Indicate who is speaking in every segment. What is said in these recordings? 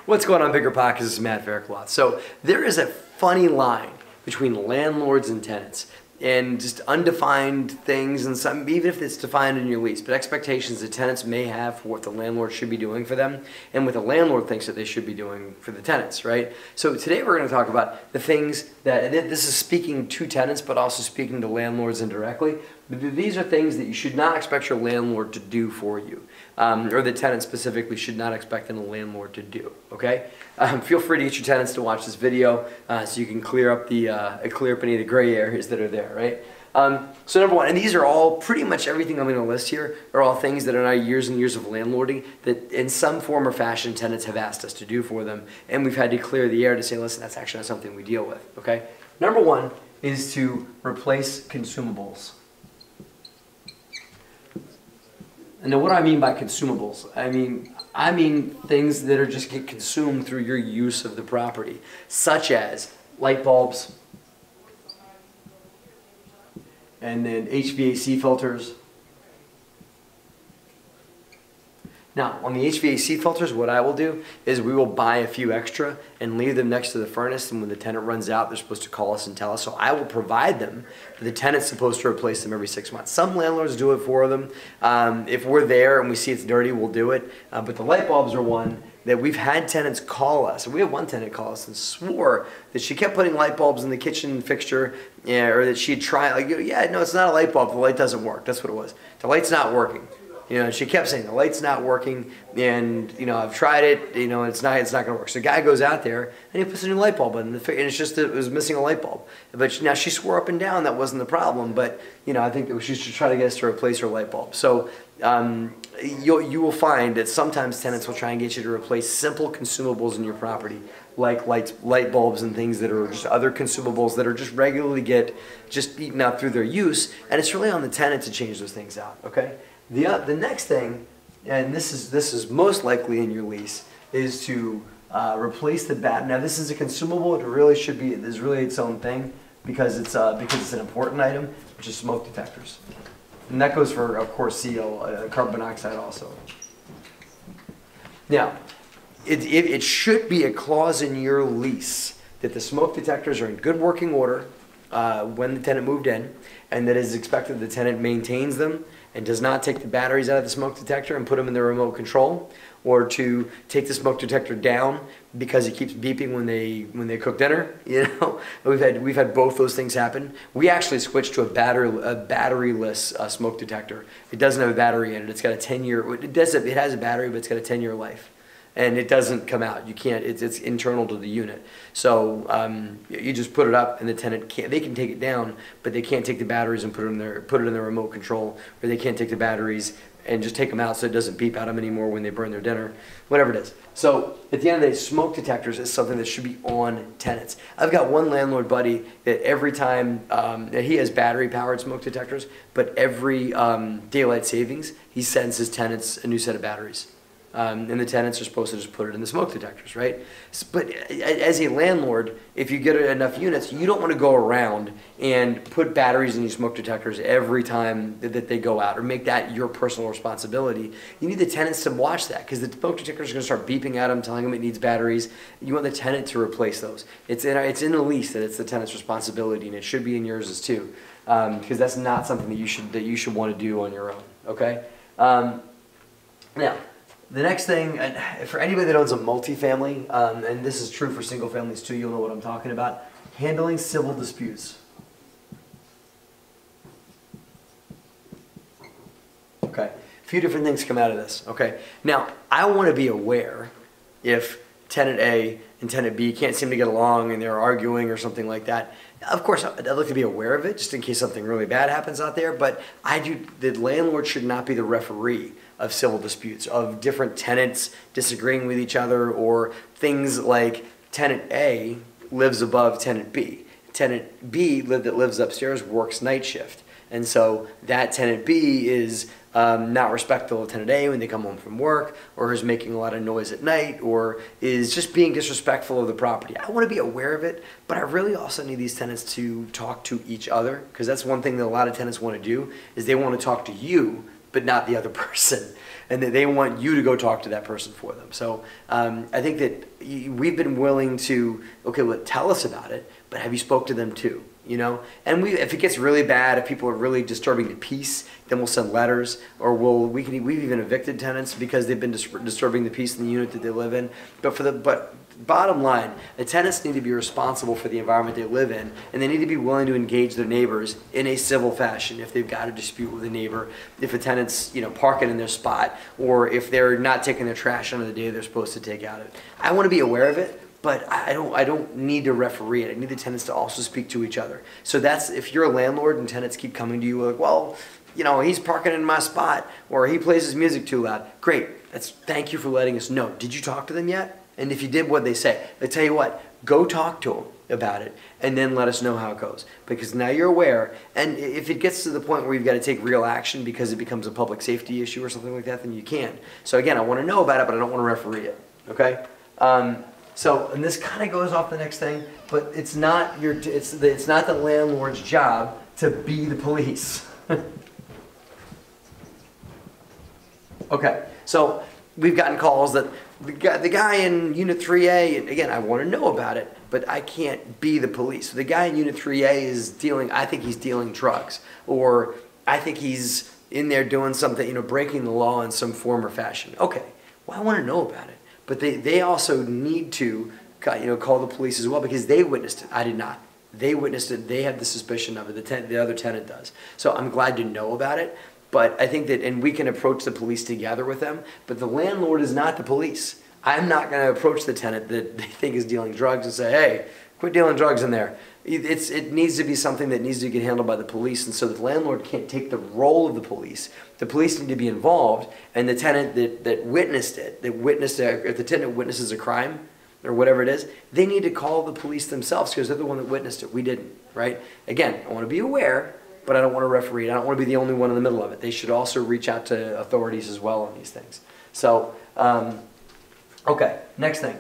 Speaker 1: What's going on, BiggerPockets? This is Matt Faircloth. So there is a funny line between landlords and tenants, and just undefined things, and some, even if it's defined in your lease, but expectations that tenants may have for what the landlord should be doing for them, and what the landlord thinks that they should be doing for the tenants, right? So today we're going to talk about the things that, and this is speaking to tenants, but also speaking to landlords indirectly. These are things that you should not expect your landlord to do for you, or the tenant specifically should not expect a landlord to do, okay? Feel free to get your tenants to watch this video so you can clear up any of the gray areas that are there, right? So number one, and these are all pretty much everything I'm going to list here are all things that are now years and years of landlording that in some form or fashion tenants have asked us to do for them, and we've had to clear the air to say, listen, that's actually not something we deal with, okay? Number one is to replace consumables. And now what do I mean by consumables? I mean things that are just get consumed through your use of the property, such as light bulbs, and then HVAC filters. Now, on the HVAC filters, what I will do is we will buy a few extra and leave them next to the furnace, and when the tenant runs out, they're supposed to call us and tell us. So I will provide them, but the tenant's supposed to replace them every 6 months. Some landlords do it for them. If we're there and we see it's dirty, we'll do it. But the light bulbs are one that we've had tenants call us. We had one tenant call us and swore that she kept putting light bulbs in the kitchen fixture, or that she'd tried, like, yeah, no, it's not a light bulb, the light doesn't work. That's what it was. The light's not working. You know, she kept saying the light's not working, and you know, I've tried it. You know, it's not going to work. So the guy goes out there and he puts a new light bulb in, and it's just that it was missing a light bulb. But now she swore up and down that wasn't the problem. But you know, I think that she should try to get us to replace her light bulb. So you will find that sometimes tenants will try and get you to replace simple consumables in your property, like light bulbs and things that are just other consumables that are just regularly get just eaten out through their use, and it's really on the tenant to change those things out. Okay. The next thing, and this is most likely in your lease, is to replace the bat. Now this is a consumable. It really should be. It's really its own thing because it's an important item, which is smoke detectors, and that goes for, of course, CO, carbon monoxide also. Now, it should be a clause in your lease that the smoke detectors are in good working order when the tenant moved in, and that it is expected the tenant maintains them and does not take the batteries out of the smoke detector and put them in the remote control, or to take the smoke detector down because it keeps beeping when they cook dinner. You know, we've had both those things happen. We actually switched to a batteryless smoke detector. It doesn't have a battery in it. It's got a 10-year. It has a battery, but it's got a 10-year life. And it doesn't come out. You can't. It's internal to the unit. So you just put it up, and the tenant can't. They can take it down, but they can't take the batteries and put it in their remote control, or they can't take the batteries and just take them out so it doesn't beep at them anymore when they burn their dinner, whatever it is. So at the end of the day, smoke detectors is something that should be on tenants. I've got one landlord buddy that every time that he has battery-powered smoke detectors, but every daylight savings, he sends his tenants a new set of batteries. And the tenants are supposed to just put it in the smoke detectors, right? But as a landlord, if you get enough units, you don't want to go around and put batteries in these smoke detectors every time that they go out, or make that your personal responsibility. You need the tenants to watch that, because the smoke detectors are going to start beeping at them, telling them it needs batteries. You want the tenant to replace those. It's in the lease that it's the tenant's responsibility, and it should be in yours as too, because that's not something that you should want to do on your own. Okay. Now, the next thing, and for anybody that owns a multifamily, and this is true for single families too, you'll know what I'm talking about, handling civil disputes. Okay, a few different things come out of this. Okay, now I want to be aware if tenant A and tenant B can't seem to get along and they're arguing or something like that. Of course, I'd like to be aware of it just in case something really bad happens out there, but the landlord should not be the referee of civil disputes, of different tenants disagreeing with each other, or things like tenant A lives above tenant B. Tenant B that lives upstairs works night shift. And so that tenant B is not respectful of tenant A when they come home from work, or is making a lot of noise at night, or is just being disrespectful of the property. I want to be aware of it, but I really also need these tenants to talk to each other, because that's one thing that a lot of tenants want to do, is they want to talk to you but not the other person. And that they want you to go talk to that person for them. So I think that we've been willing to, okay, well, tell us about it, but have you spoke to them too? You know, and if it gets really bad, if people are really disturbing the peace, then we'll send letters, or we've even evicted tenants because they've been disturbing the peace in the unit that they live in. But bottom line, the tenants need to be responsible for the environment they live in, and they need to be willing to engage their neighbors in a civil fashion. If they've got a dispute with a neighbor, if a tenant's parking in their spot, or if they're not taking their trash on the day they're supposed to take out it. I want to be aware of it. But I don't need to referee it. I need the tenants to also speak to each other. So that's, if you're a landlord and tenants keep coming to you like, well, he's parking in my spot, or he plays his music too loud. Great. Thank you for letting us know. Did you talk to them yet? And if you did, what'd they say? I tell you what, go talk to them about it, and then let us know how it goes. Because now you're aware, and if it gets to the point where you've got to take real action because it becomes a public safety issue or something like that, then you can. So again, I want to know about it, but I don't want to referee it. Okay? So, and this kind of goes off the next thing, but it's not the landlord's job to be the police. Okay, so we've gotten calls that the guy in Unit 3A, and again, I want to know about it, but I can't be the police. So the guy in Unit 3A is I think he's dealing drugs, or I think he's in there doing something, breaking the law in some form or fashion. Okay, well, I want to know about it. But they also need to call the police as well, because they witnessed it. I did not. They witnessed it. They have the suspicion of it. The other tenant does. So I'm glad to know about it. But I think that, and we can approach the police together with them, but the landlord is not the police. I'm not going to approach the tenant that they think is dealing drugs and say, hey, quit dealing drugs in there. It needs to be something that needs to get handled by the police, and so the landlord can't take the role of the police. The police need to be involved, and the tenant that witnessed it, if the tenant witnesses a crime or whatever it is, they need to call the police themselves because they're the one that witnessed it. We didn't, right? Again, I want to be aware, but I don't want to referee it. I don't want to be the only one in the middle of it. They should also reach out to authorities as well on these things. So, okay, next thing.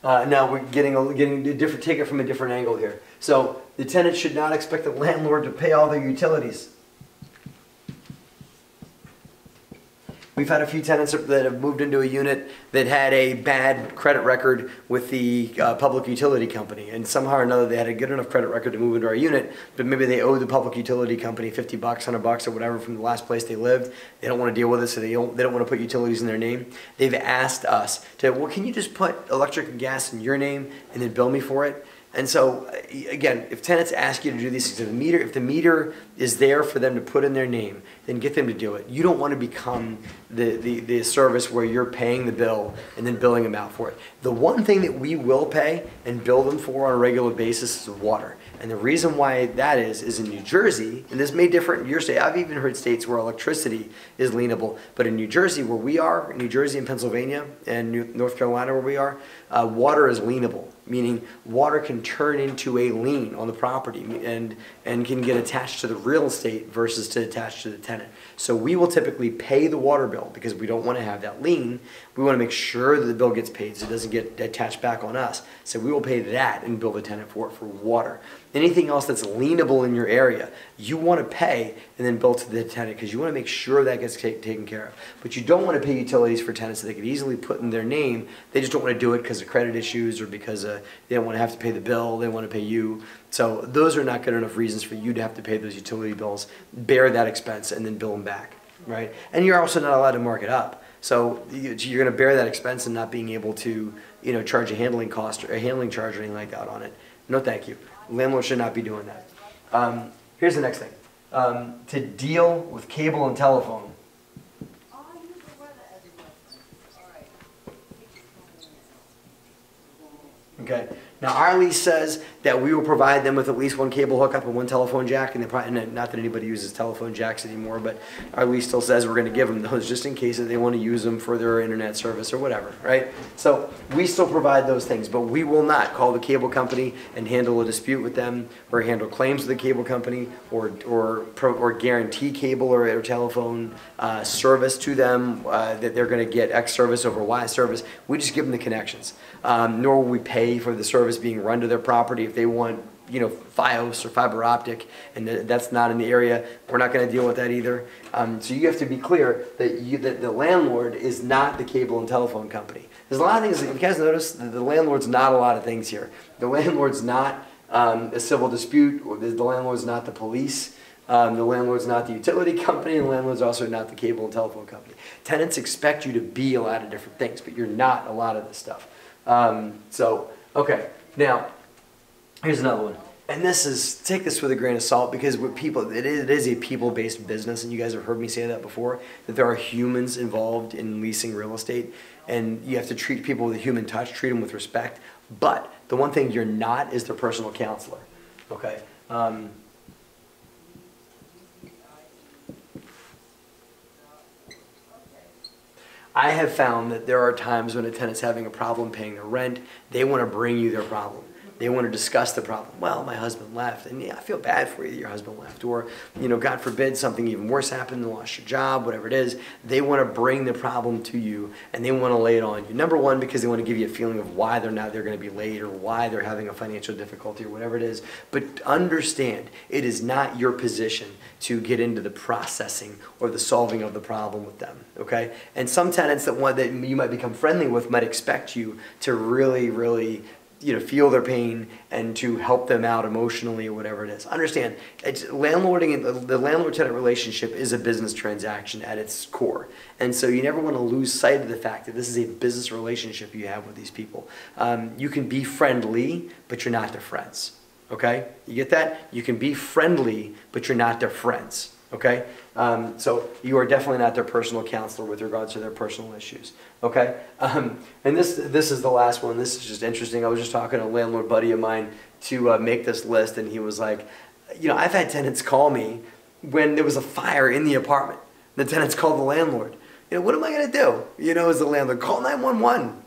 Speaker 1: Now we're getting a different, take it from a different angle here. So the tenant should not expect the landlord to pay all their utilities. We've had a few tenants that have moved into a unit that had a bad credit record with the public utility company, and somehow or another they had a good enough credit record to move into our unit, but maybe they owe the public utility company $50, $100 or whatever from the last place they lived. They don't want to deal with it, so they don't want to put utilities in their name. They've asked us to, well, can you just put electric and gas in your name and then bill me for it? And so, again, if tenants ask you to do these things, if the meter is there for them to put in their name, then get them to do it. You don't want to become the service where you're paying the bill and then billing them out for it. The one thing that we will pay and bill them for on a regular basis is water. And the reason why that is in New Jersey, and this may differ in your state, I've even heard states where electricity is lienable, but in New Jersey where we are, New Jersey and Pennsylvania and North Carolina where we are, water is lienable, meaning water can turn into a lien on the property and can get attached to the real estate versus to attach to the tenant. So we will typically pay the water bill because we don't want to have that lien. We want to make sure that the bill gets paid so it doesn't get attached back on us. So we will pay that and bill the tenant for it for water. Anything else that's lienable in your area, you want to pay and then bill to the tenant because you want to make sure that gets taken care of. But you don't want to pay utilities for tenants that they could easily put in their name. They just don't want to do it because of credit issues or because they don't want to have to pay the bill. They want to pay you. So those are not good enough reasons for you to have to pay those utility bills, bear that expense, and then bill them back, right? And you're also not allowed to mark it up. So you're going to bear that expense and not being able to, charge a handling cost or a handling charge or anything like that on it. No, thank you. Landlord should not be doing that. Here's the next thing. To deal with cable and telephone. Okay. Now our lease says that we will provide them with at least one cable hookup and one telephone jack, and not that anybody uses telephone jacks anymore, but our lease still says we're going to give them those just in case that they want to use them for their internet service or whatever, right? So we still provide those things, but we will not call the cable company and handle a dispute with them or handle claims with the cable company or guarantee cable or telephone service to them that they're going to get X service over Y service. We just give them the connections. Nor will we pay for the service being run to their property. If they want Fios or fiber optic, and that's not in the area. We're not going to deal with that either. So you have to be clear that the landlord is not the cable and telephone company. There's a lot of things. If you guys notice, the landlord's not a lot of things here. The landlord's not a civil dispute, or the landlord's not the police. The landlord's not the utility company, and the landlord's also not the cable and telephone company. Tenants expect you to be a lot of different things, but you're not a lot of this stuff. Okay, now, here's another one. And take this with a grain of salt, because it is a people-based business, and you guys have heard me say that before, that there are humans involved in leasing real estate, and you have to treat people with a human touch, treat them with respect. But the one thing you're not is their personal counselor, okay? I have found that there are times when a tenant's having a problem paying their rent, they want to bring you their problem. They want to discuss the problem. Well, my husband left, and yeah, I feel bad for you that your husband left. Or, God forbid, something even worse happened, you lost your job, whatever it is. They want to bring the problem to you, and they want to lay it on you. Number one, because they want to give you a feeling of why they're going to be late, or why they're having a financial difficulty, or whatever it is. But understand, it is not your position to get into the processing or the solving of the problem with them, okay? And some tenants that you might become friendly with might expect you to really, really feel their pain and to help them out emotionally or whatever it is. Understand, the landlord-tenant relationship is a business transaction at its core. And so you never want to lose sight of the fact that this is a business relationship you have with these people. You can be friendly, but you're not their friends. Okay? You get that? You can be friendly, but you're not their friends. Okay? So you are definitely not their personal counselor with regards to their personal issues. Okay? And this is the last one. This is just interesting. I was just talking to a landlord buddy of mine to make this list, and he was like, I've had tenants call me when there was a fire in the apartment. The tenants called the landlord. What am I going to do? As the landlord, call 911.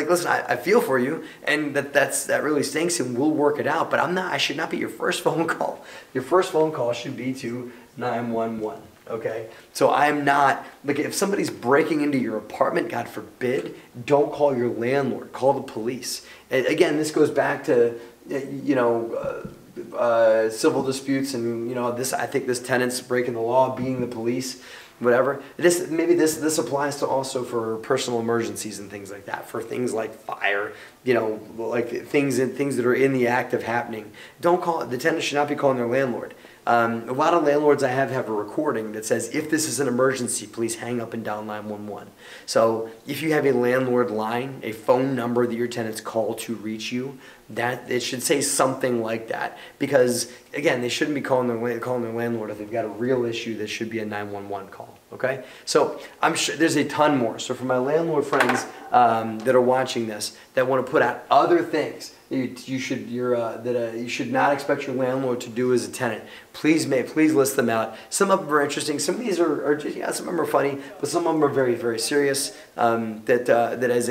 Speaker 1: Listen, I feel for you, and that really stinks, and we'll work it out. But I should not be your first phone call. Your first phone call should be to 911. Okay? So I'm not, if somebody's breaking into your apartment, God forbid, don't call your landlord. Call the police. And again, this goes back to, civil disputes, and I think this tenant's breaking the law, being the police. Whatever. This applies to also for personal emergencies and things like that. For things like fire, like things that are in the act of happening. Don't call it. The tenant should not be calling their landlord. A lot of landlords I have a recording that says, if this is an emergency, please hang up and dial 911. So if you have a landlord line, a phone number that your tenants call to reach you, that it should say something like that. Because again, they shouldn't be calling their landlord if they've got a real issue. That should be a 911 call. Okay, so I'm sure there's a ton more. So for my landlord friends that are watching this, that want to put out other things you should not expect your landlord to do as a tenant, please list them out. Some of them are interesting. Some of these are some of them are funny, but some of them are very, very serious. That as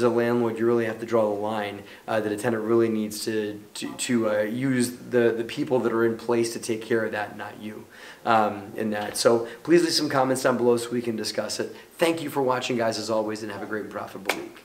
Speaker 1: a landlord, you really have to draw the line. That a tenant really needs to use the people that are in place to take care of that, not you. In that. So please leave some comments down below so we can discuss it. Thank you for watching, guys, as always, and have a great and profitable week.